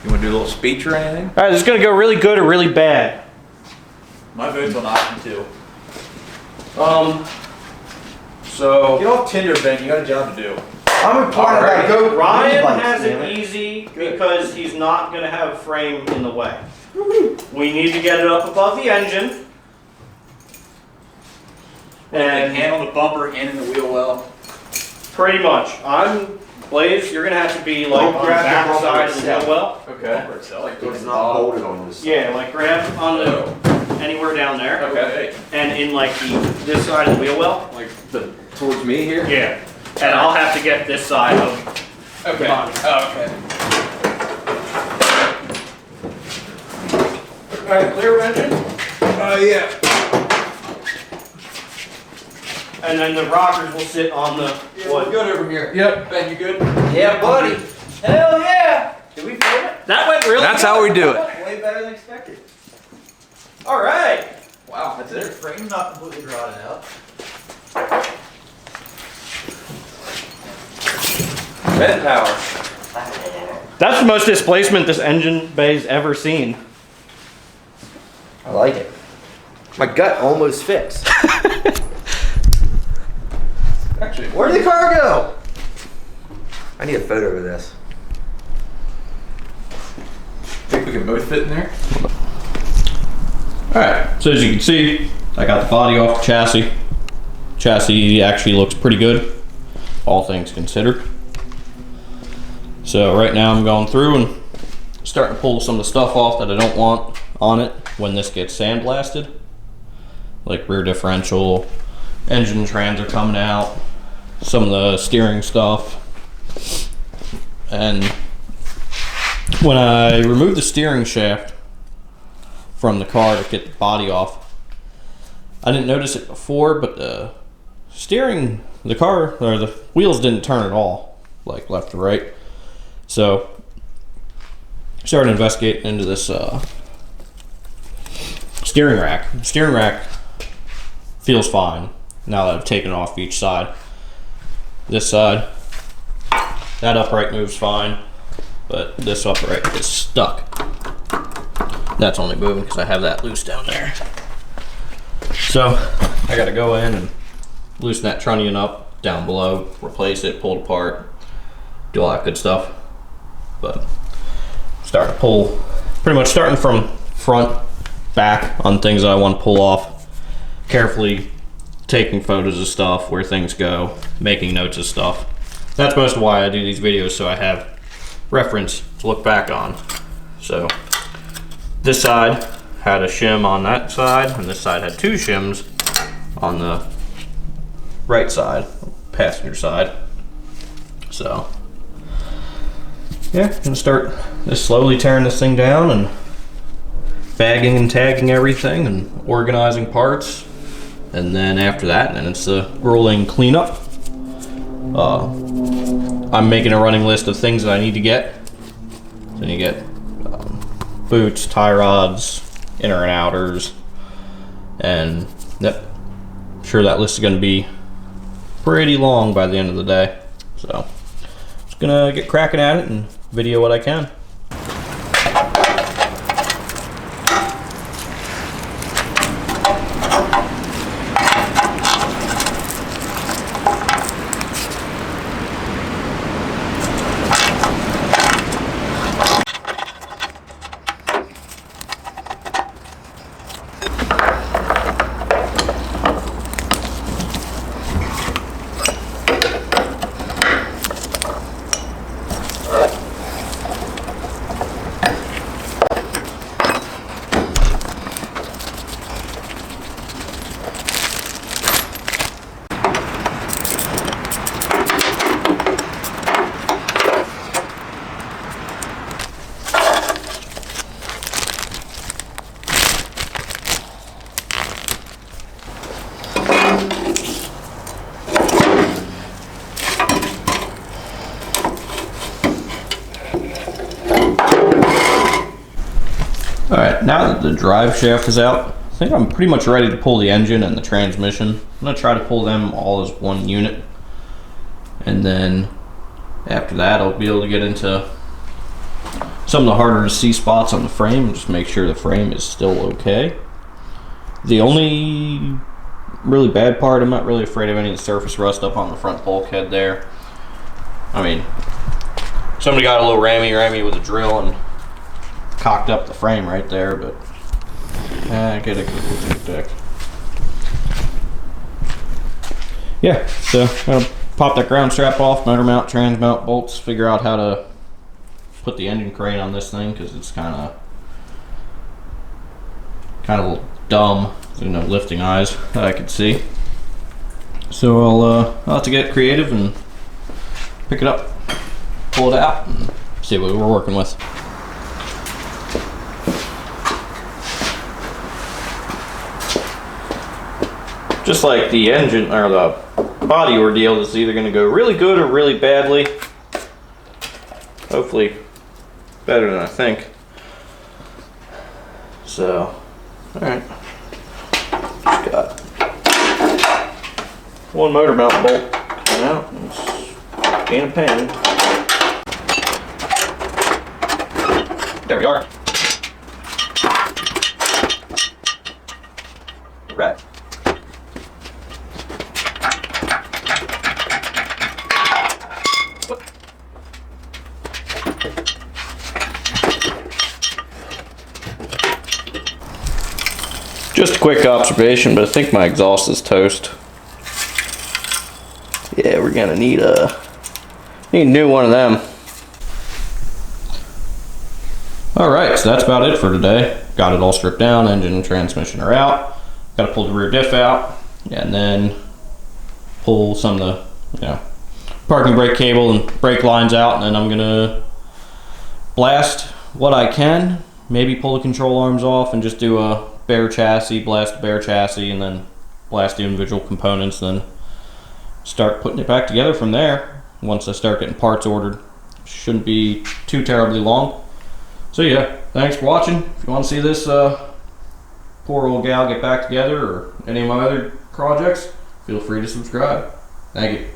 You want to do a little speech or anything? All right, this is gonna go really good or really bad. My vote's on option 2. So Get off Tinder, Ben. You got a job to do. I'm implying Alright. about go Ryan bikes, has damn it it. easy because he's not gonna have a frame in the way. We need to get it up above the engine. And hand on the bumper, hand in the wheel well. Pretty much. Blaze, you're gonna have to be like on the grab the back bumper side of the itself. wheel well. Okay. Like it's not bolted on this. Yeah, like grab on the anywhere down there. Okay. And in like this side of the wheel well. Like towards me here? Yeah. And I'll have to get this side of Okay. body. Oh, okay. Alright, clear engine? Yeah. And then the rockers will sit on the wood. Good over here. Yep. Ben, you good? Yeah, buddy. Hell yeah! Did we film it? That went really That's good. how we do it. Way better than expected. Alright. Wow, that's Their it. frame's not completely rotted out. Ben power. That's the most displacement this engine bay's ever seen. I like it. My gut almost fits. Actually, Where did the car go? I need a photo of this. think we can both fit in there. Alright, so as you can see, I got the body off the chassis. Chassis actually looks pretty good, all things considered. So right now I'm going through and starting to pull some of the stuff off that I don't want on it when this gets sandblasted. Like rear differential, engine trans are coming out, some of the steering stuff. And when I removed the steering shaft from the car to get the body off, I didn't notice it before, but the wheels didn't turn at all, like left to right. So I started investigating into this steering rack. The steering rack feels fine now that I've taken it off each side. This side, that upright moves fine, but this upright is stuck. That's only moving because I have that loose down there. So I gotta go in and loosen that trunnion up down below, replace it, pull it apart, do all that good stuff. But start to pull, pretty much starting from front, back on things that I want to pull off, carefully taking photos of stuff, where things go, making notes of stuff. That's most of why I do these videos, so I have reference to look back on. So this side had a shim on that side, and this side had two shims on the right side, passenger side. So yeah, gonna start just slowly tearing this thing down and bagging and tagging everything and organizing parts. And then after that, then it's the rolling cleanup. I'm making a running list of things that I need to get. Then you get boots, tie rods, inner and outers, and yep, I'm sure that list is going to be pretty long by the end of the day. So just gonna get cracking at it and video what I can. Alright, now that the drive shaft is out, I think I'm pretty much ready to pull the engine and the transmission. I'm going to try to pull them all as one unit. And then after that I'll be able to get into some of the harder to see spots on the frame. Just make sure the frame is still okay. The only really bad part, I'm not really afraid of any of the surface rust up on the front bulkhead there. I mean, somebody got a little rammy with a drill and cocked up the frame right there, but get a deck. Yeah, so I'll pop that ground strap off, motor mount, trans mount bolts, figure out how to put the engine crane on this thing because it's kind of dumb, lifting eyes that I could see. So I'll have to get creative and pick it up, pull it out, and see what we're working with. Just like the engine or the body ordeal, this is either going to go really good or really badly. Hopefully better than I think. So, alright. Just got one motor mount bolt coming out. It's being a pain. There we are. Right. Just a quick observation, but I think my exhaust is toast. Yeah, we're gonna need a new one of them. Alright, so that's about it for today. Got it all stripped down, engine and transmission are out. Gotta pull the rear diff out, and then pull some of the parking brake cable and brake lines out, and then I'm gonna blast what I can, maybe pull the control arms off and just do a bare chassis, blast the bare chassis, and then blast the individual components, then start putting it back together from there once I start getting parts ordered. Shouldn't be too terribly long. So yeah, thanks for watching. If you want to see this poor old gal get back together or any of my other projects, feel free to subscribe. Thank you.